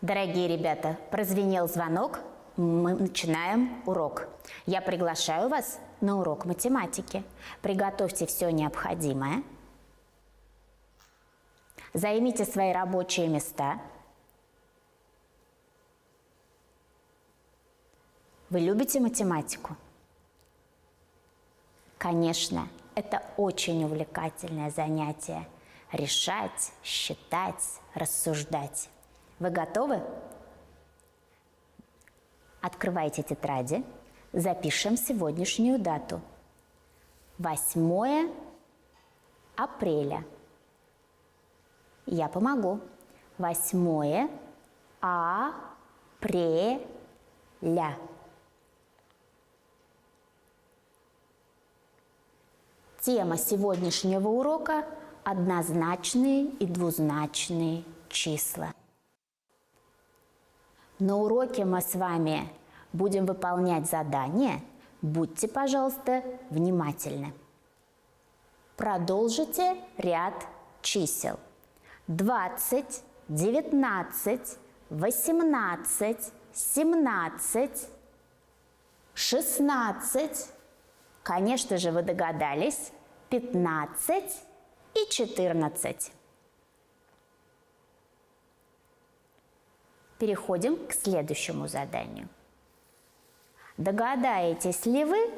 Дорогие ребята, прозвенел звонок, мы начинаем урок. Я приглашаю вас на урок математики. Приготовьте все необходимое. Займите свои рабочие места. Вы любите математику? Конечно, это очень увлекательное занятие. Решать, считать, рассуждать. Вы готовы? Открывайте тетради. Запишем сегодняшнюю дату. 8 апреля. Я помогу. 8 апреля. Тема сегодняшнего урока – однозначные и двузначные числа. На уроке мы с вами будем выполнять задания. Будьте, пожалуйста, внимательны. Продолжите ряд чисел. 20, 19, 18, 17, 16, конечно же, вы догадались, 15 и 14. Переходим к следующему заданию. Догадаетесь ли вы,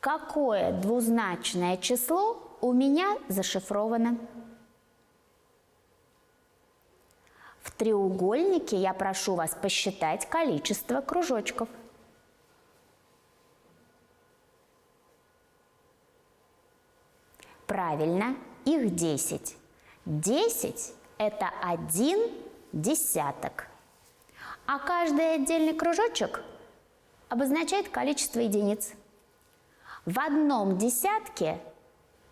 какое двузначное число у меня зашифровано? В треугольнике я прошу вас посчитать количество кружочков. Правильно, их 10. 10 – это 1 десяток. А каждый отдельный кружочек обозначает количество единиц. В одном десятке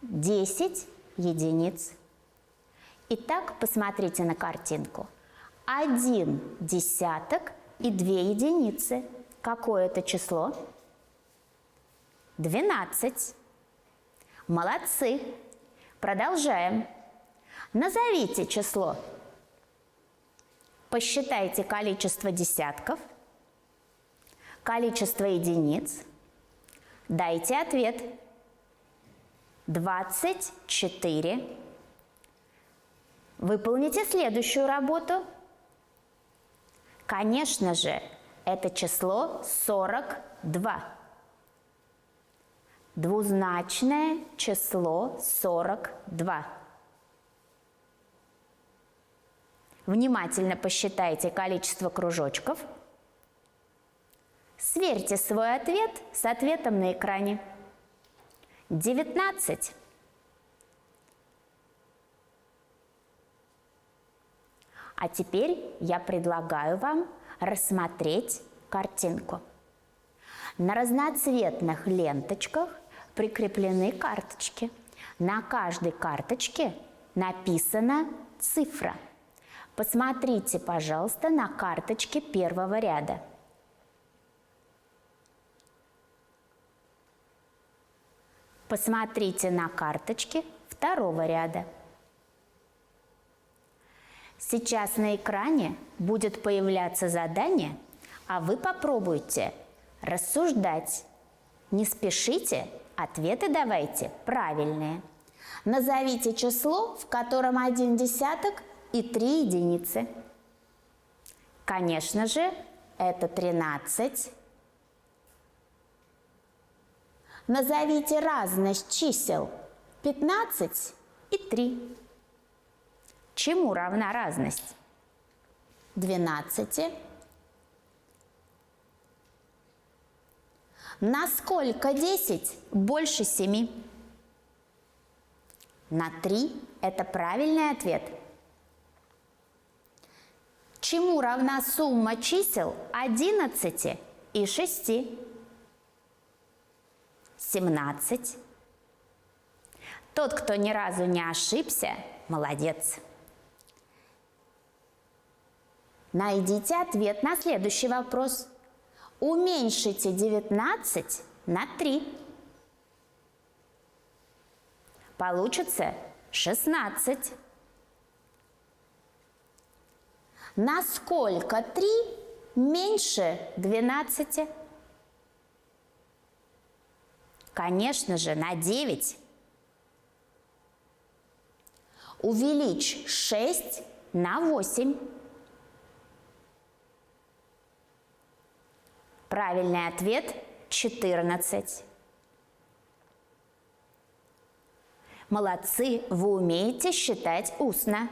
10 единиц. Итак, посмотрите на картинку. 1 десяток и 2 единицы. Какое это число? 12. Молодцы! Продолжаем. Назовите число. Посчитайте количество десятков, количество единиц. Дайте ответ. 24. Выполните следующую работу. Конечно же, это число 42. Двузначное число 42. Внимательно посчитайте количество кружочков. Сверьте свой ответ с ответом на экране. 19. А теперь я предлагаю вам рассмотреть картинку. На разноцветных ленточках прикреплены карточки. На каждой карточке написана цифра. Посмотрите, пожалуйста, на карточке первого ряда. Посмотрите на карточке второго ряда. Сейчас на экране будет появляться задание, а вы попробуйте рассуждать. Не спешите, ответы давайте правильные. Назовите число, в котором 1 десяток и 3 единицы. Конечно же, это 13. Назовите разность чисел 15 и 3. Чему равна разность? 12. Насколько 10 больше 7? На 3 – это правильный ответ. Чему равна сумма чисел 11 и 6? 17. Тот, кто ни разу не ошибся, молодец. Найдите ответ на следующий вопрос. Уменьшите 19 на 3. Получится 16. Насколько 3 меньше 12? Конечно же, на 9. Увеличь 6 на 8. Правильный ответ – 14. Молодцы, вы умеете считать устно.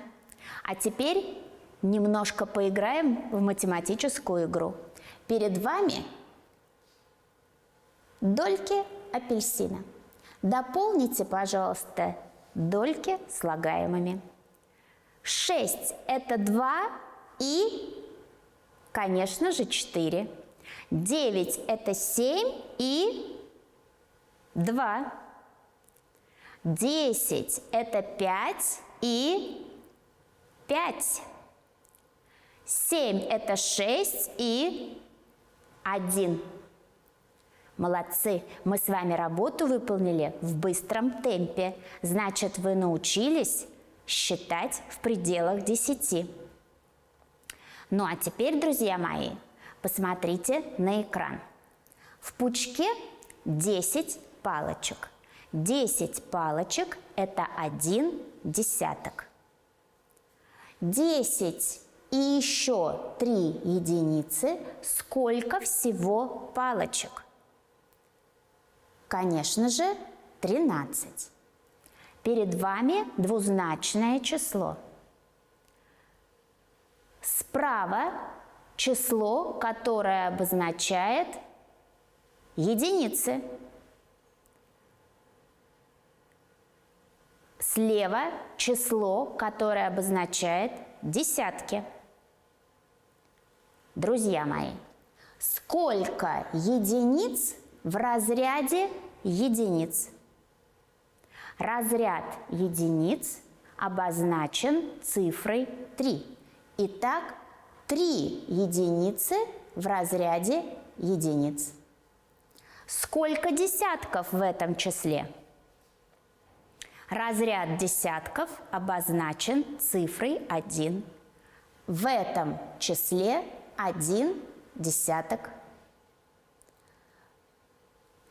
А теперь немножко поиграем в математическую игру. Перед вами дольки апельсина. Дополните, пожалуйста, дольки слагаемыми. 6 – это 2 и, конечно же, 4. 9 – это 7 и 2. 10 – это 5 и 5. 7 – это 6 и 1. Молодцы! Мы с вами работу выполнили в быстром темпе. Значит, вы научились считать в пределах 10. Ну а теперь, друзья мои, посмотрите на экран. В пучке 10 палочек. 10 палочек – это 1 десяток. 10 и еще 3 единицы – сколько всего палочек? Конечно же, 13. Перед вами двузначное число. Справа число, которое обозначает единицы. Слева число, которое обозначает десятки. Друзья мои, сколько единиц в разряде единиц? Разряд единиц обозначен цифрой 3. Итак, 3 единицы в разряде единиц. Сколько десятков в этом числе? Разряд десятков обозначен цифрой 1. В этом числе 1 десяток.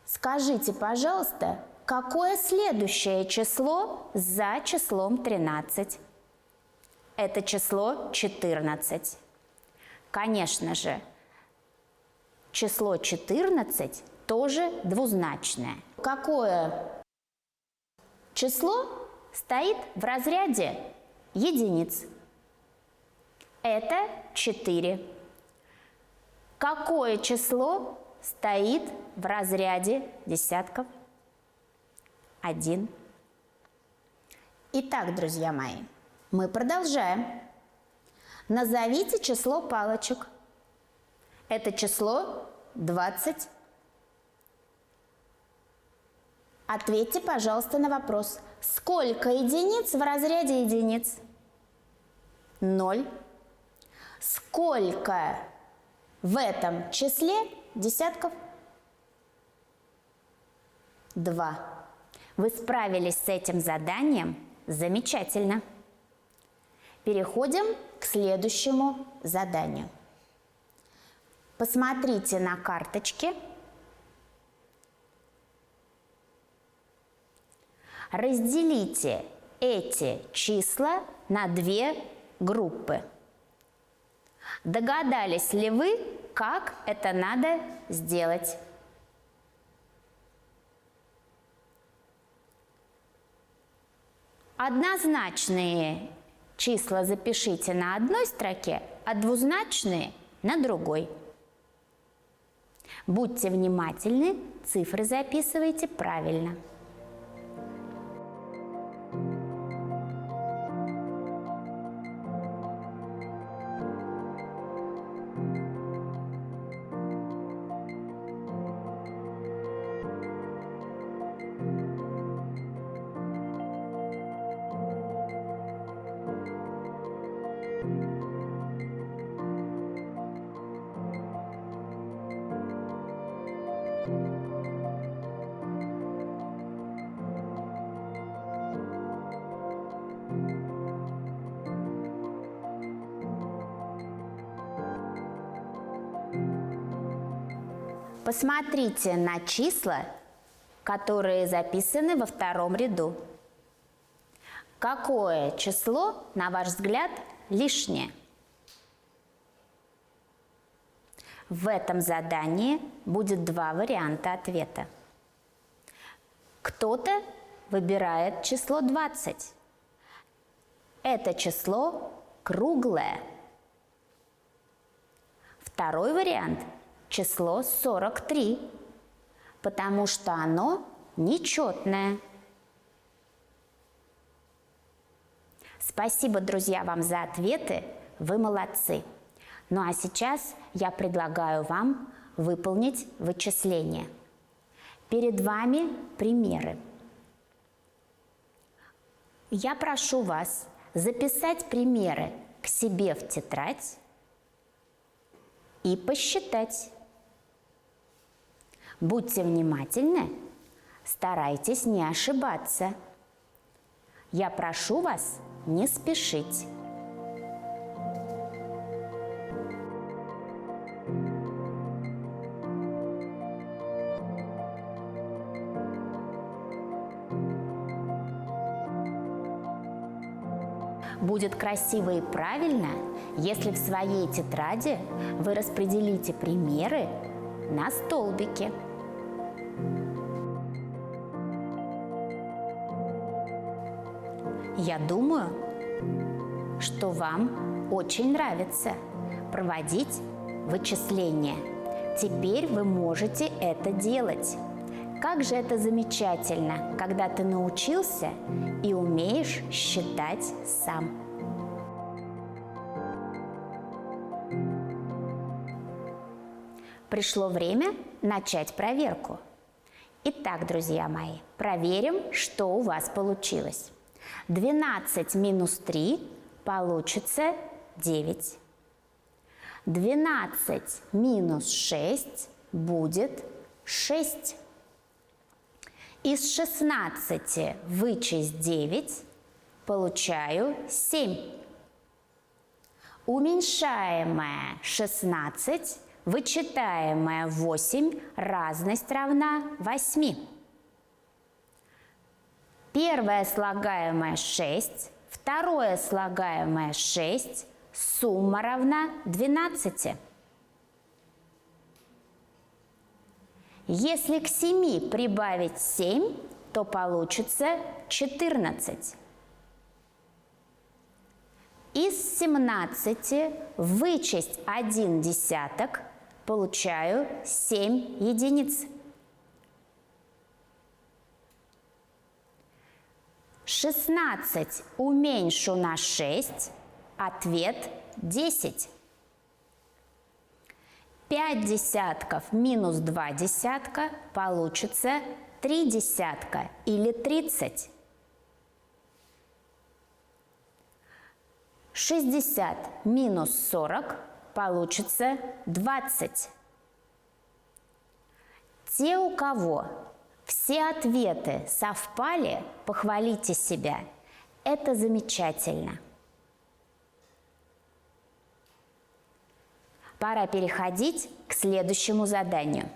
Скажите, пожалуйста, какое следующее число за числом 13? Это число 14. Конечно же, число 14 тоже двузначное. Какое число стоит в разряде единиц? Это 4. Какое число стоит в разряде десятков? 1. Итак, друзья мои, мы продолжаем. Назовите число палочек. Это число 20. Ответьте, пожалуйста, на вопрос. Сколько единиц в разряде единиц? 0. Сколько в этом числе десятков? 2. Вы справились с этим заданием замечательно. Переходим к следующему заданию. Посмотрите на карточки. Разделите эти числа на 2 группы. Догадались ли вы, как это надо сделать? Однозначные числа запишите на одной строке, а двузначные на другой. Будьте внимательны, цифры записывайте правильно. Посмотрите на числа, которые записаны во втором ряду. Какое число, на ваш взгляд, лишнее? В этом задании будет два варианта ответа. Кто-то выбирает число 20. Это число круглое. Второй вариант – число 43, потому что оно нечетное. Спасибо, друзья, вам за ответы, вы молодцы. Ну а сейчас я предлагаю вам выполнить вычисление. Перед вами примеры. Я прошу вас записать примеры к себе в тетрадь и посчитать. Будьте внимательны, старайтесь не ошибаться. Я прошу вас не спешить. Будет красиво и правильно, если в своей тетради вы распределите примеры на столбики. Я думаю, что вам очень нравится проводить вычисления. Теперь вы можете это делать. Как же это замечательно, когда ты научился и умеешь считать сам. Пришло время начать проверку. Итак, друзья мои, проверим, что у вас получилось. 12 минус 3 получится 9. 12 минус 6 будет 6. Из 16 вычесть 9, получаю 7. Уменьшаемое 16, вычитаемое 8, разность равна 8. Первое слагаемое 6, второе слагаемое 6, сумма равна 12. Если к 7 прибавить 7, то получится 14. Из 17 вычесть 1 десяток, получаю 7 единиц. 16 уменьшу на 6, ответ 10. 5 десятков минус 2 десятка получится 3 десятка или 30. 60 минус 40 получится 20. Те, у кого все ответы совпали, похвалите себя. Это замечательно. Пора переходить к следующему заданию.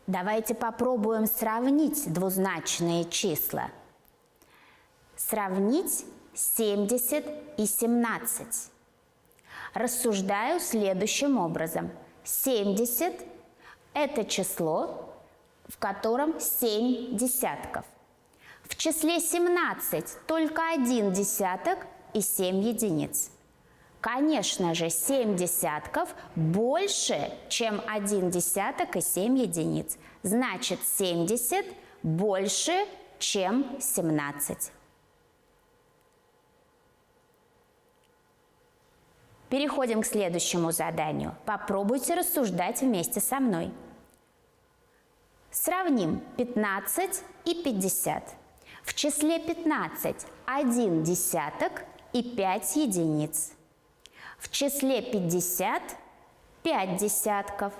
Давайте попробуем сравнить двузначные числа. Сравнить 70 и 17. Рассуждаю следующим образом. 70 – это число, в котором 7 десятков. В числе 17 только 1 десяток и 7 единиц. Конечно же, 7 десятков больше, чем 1 десяток и 7 единиц. Значит, 70 больше, чем 17. Переходим к следующему заданию. Попробуйте рассуждать вместе со мной. Сравним 15 и 50. В числе 15 1 десяток и 5 единиц. В числе 50 5 десятков.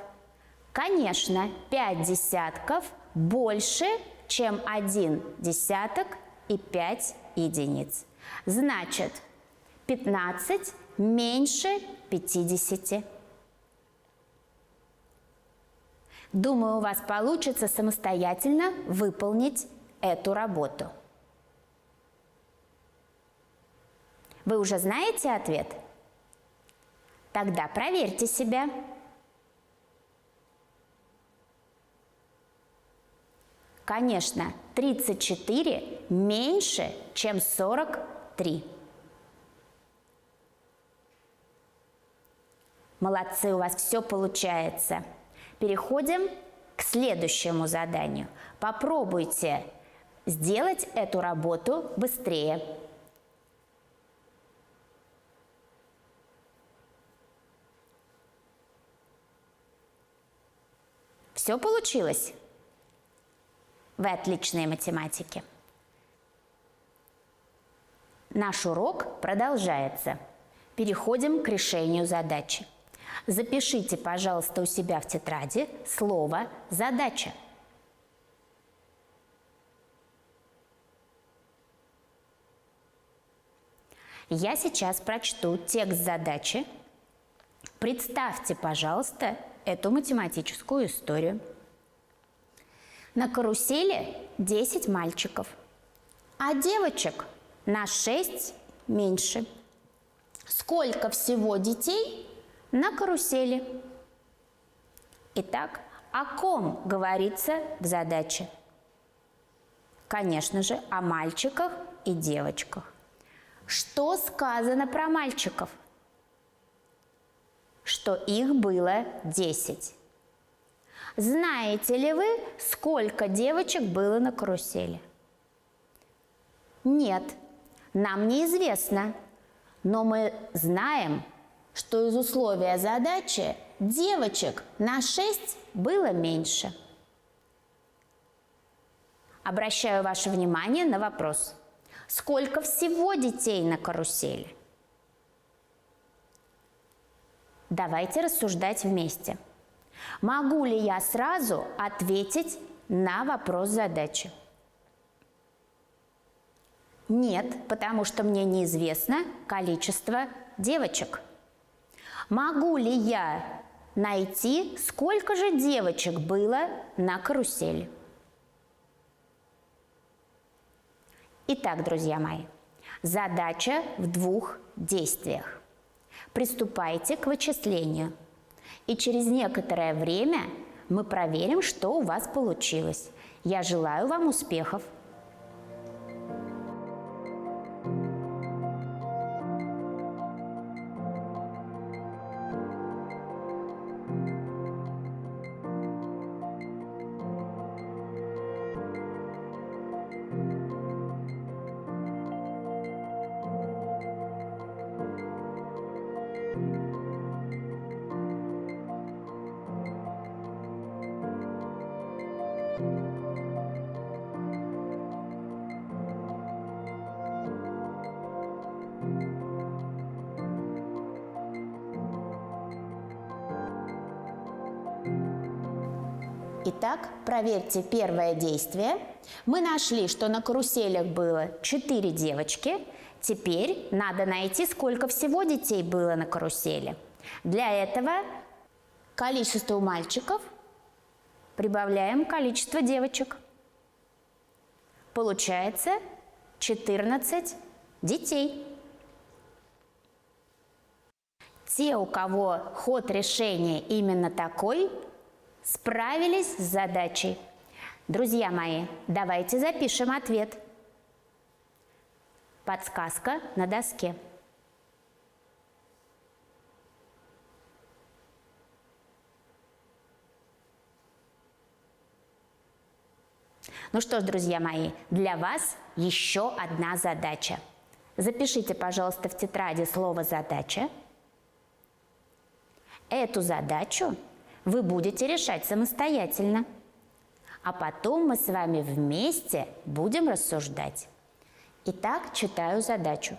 Конечно, 5 десятков больше, чем 1 десяток и 5 единиц. Значит, 15 меньше 50. Думаю, у вас получится самостоятельно выполнить эту работу. Вы уже знаете ответ? Тогда проверьте себя. Конечно, 34 меньше, чем 43. Молодцы, у вас все получается. Переходим к следующему заданию. Попробуйте сделать эту работу быстрее. Все получилось? Вы отличные математики. Наш урок продолжается. Переходим к решению задачи. Запишите, пожалуйста, у себя в тетради слово «задача». Я сейчас прочту текст задачи. Представьте, пожалуйста, эту математическую историю. На карусели 10 мальчиков, а девочек на 6 меньше. Сколько всего детей на карусели? Итак, о ком говорится в задаче? Конечно же, о мальчиках и девочках. Что сказано про мальчиков? Что их было 10. Знаете ли вы, сколько девочек было на карусели? Нет, нам неизвестно, но мы знаем, что из условия задачи девочек на 6 было меньше. Обращаю ваше внимание на вопрос. Сколько всего детей на карусели? Давайте рассуждать вместе. Могу ли я сразу ответить на вопрос задачи? Нет, потому что мне неизвестно количество девочек. Могу ли я найти, сколько же девочек было на карусели? Итак, друзья мои, задача в 2 действиях. Приступайте к вычислению. И через некоторое время мы проверим, что у вас получилось. Я желаю вам успехов! Итак, проверьте первое действие. Мы нашли, что на каруселях было 4 девочки. Теперь надо найти, сколько всего детей было на карусели. Для этого количеству мальчиков прибавляем количество девочек. Получается 14 детей. Те, у кого ход решения именно такой, справились с задачей. Друзья мои, давайте запишем ответ. Подсказка на доске. Ну что ж, друзья мои, для вас еще одна задача. Запишите, пожалуйста, в тетради слово «задача». Эту задачу вы будете решать самостоятельно. А потом мы с вами вместе будем рассуждать. Итак, читаю задачу.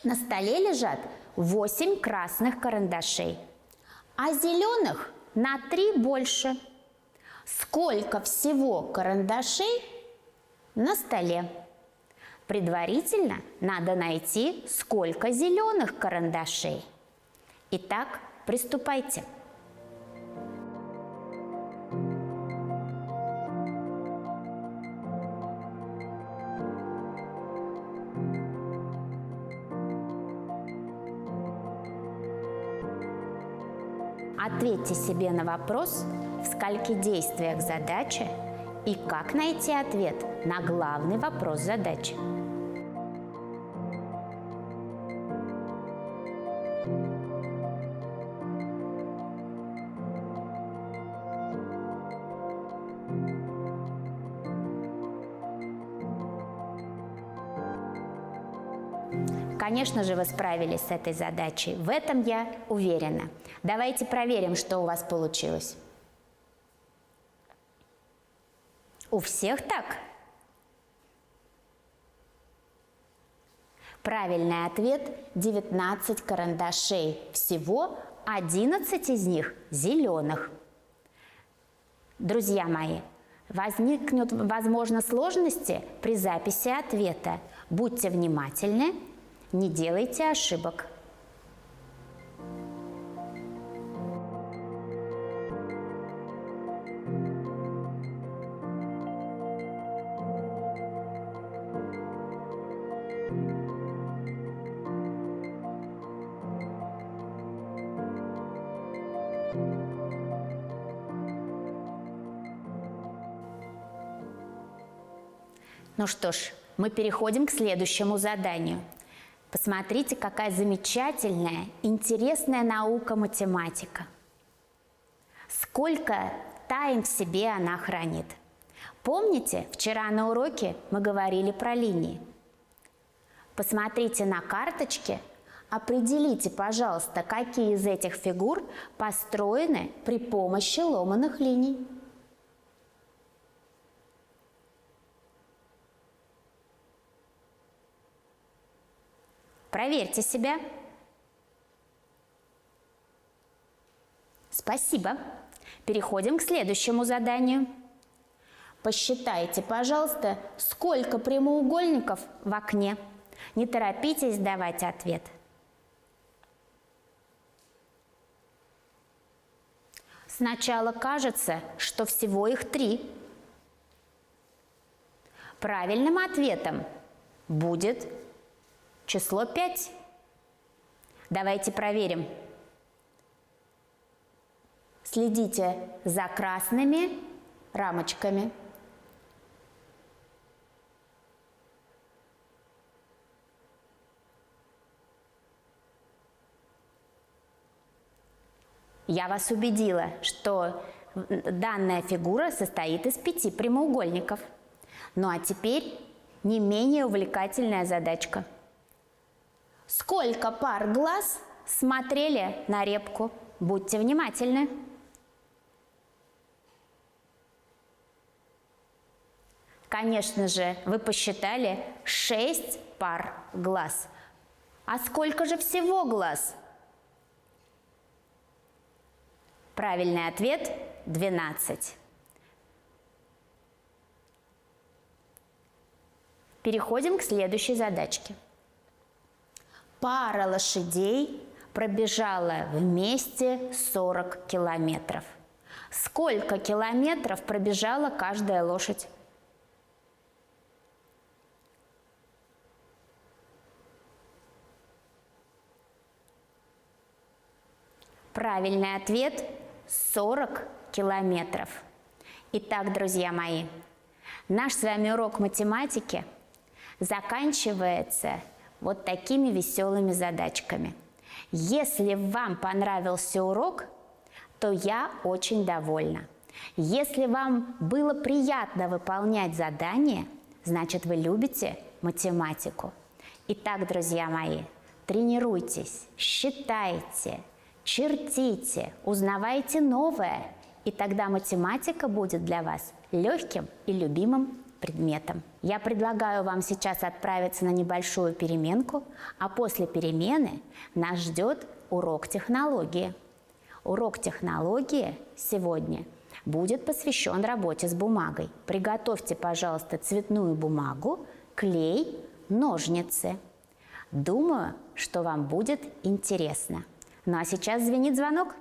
На столе лежат 8 красных карандашей, а зеленых на 3 больше. Сколько всего карандашей на столе? Предварительно надо найти, сколько зеленых карандашей. Итак, приступайте. Ответьте себе на вопрос, в скольких действиях задача и как найти ответ на главный вопрос задачи. Конечно же, вы справились с этой задачей. В этом я уверена. Давайте проверим, что у вас получилось. У всех так? Правильный ответ – 19 карандашей. Всего 11 из них зеленых. Друзья мои, возникнут, возможно, сложности при записи ответа. Будьте внимательны. Не делайте ошибок. Ну что ж, мы переходим к следующему заданию. Посмотрите, какая замечательная, интересная наука математика. Сколько тайн в себе она хранит. Помните, вчера на уроке мы говорили про линии? Посмотрите на карточке, определите, пожалуйста, какие из этих фигур построены при помощи ломаных линий. Проверьте себя. Спасибо. Переходим к следующему заданию. Посчитайте, пожалуйста, сколько прямоугольников в окне. Не торопитесь давать ответ. Сначала кажется, что всего их 3. Правильным ответом будет число 5. Давайте проверим. Следите за красными рамочками. Я вас убедила, что данная фигура состоит из 5 прямоугольников. Ну а теперь не менее увлекательная задачка. Сколько пар глаз смотрели на репку? Будьте внимательны. Конечно же, вы посчитали 6 пар глаз. А сколько же всего глаз? Правильный ответ – 12. Переходим к следующей задачке. Пара лошадей пробежала вместе 40 километров. Сколько километров пробежала каждая лошадь? Правильный ответ – 40 километров. Итак, друзья мои, наш с вами урок математики заканчивается вот такими веселыми задачками. Если вам понравился урок, то я очень довольна. Если вам было приятно выполнять задания, значит, вы любите математику. Итак, друзья мои, тренируйтесь, считайте, чертите, узнавайте новое, и тогда математика будет для вас легким и любимым предметом. Я предлагаю вам сейчас отправиться на небольшую переменку, а после перемены нас ждет урок технологии. Урок технологии сегодня будет посвящен работе с бумагой. Приготовьте, пожалуйста, цветную бумагу, клей, ножницы. Думаю, что вам будет интересно. Ну а сейчас звенит звонок.